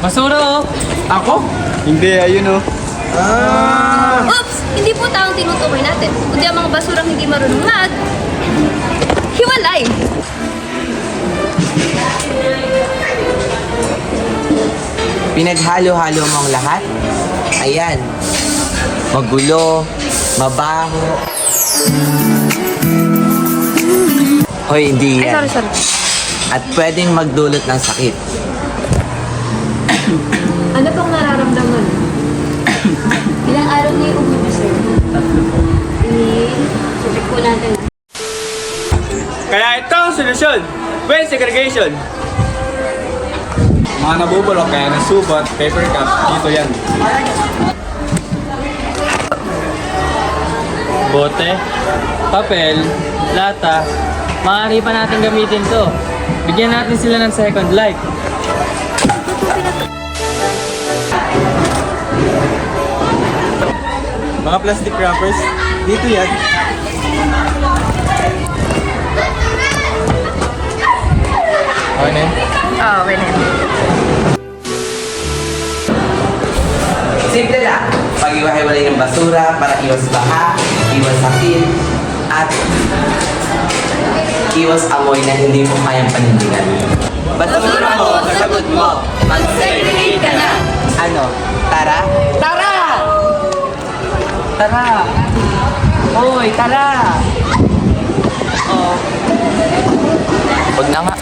Basura oh! Ako? Hindi, ayun oh. Oops! Hindi po taong tinutukoy natin, kundi ang mga basurang hindi marunong hiwalay. Pinaghalo-halo mo ang lahat? Ayan. Magulo, mabaho. Hoy, hindi Ay, yan. sorry. At pwedeng magdulot ng sakit. Ano pong nararamdaman? Ilang araw na yung umuwi, sir? 3 po. Check po natin. Kaya ito ang solusyon. Waste segregation. Mga nabubulok kaya ng subat, paper cup, dito yan. Bote, papel, lata, maaari pa natin gamitin to. Bigyan natin sila ng second life. Mga plastic wrappers, dito yan. Okay na yun? Oo, okay na. Simple lang. Pag-iwahiwalay ng basura para iwas baha, iwas sakit, at iwas amoy na hindi mo kayang panindigan. Basura mo, sasagot mo. Mag-segregate ka na! Ano? Tara? Tara! Tara! Hoy, tara! Huwag na nga.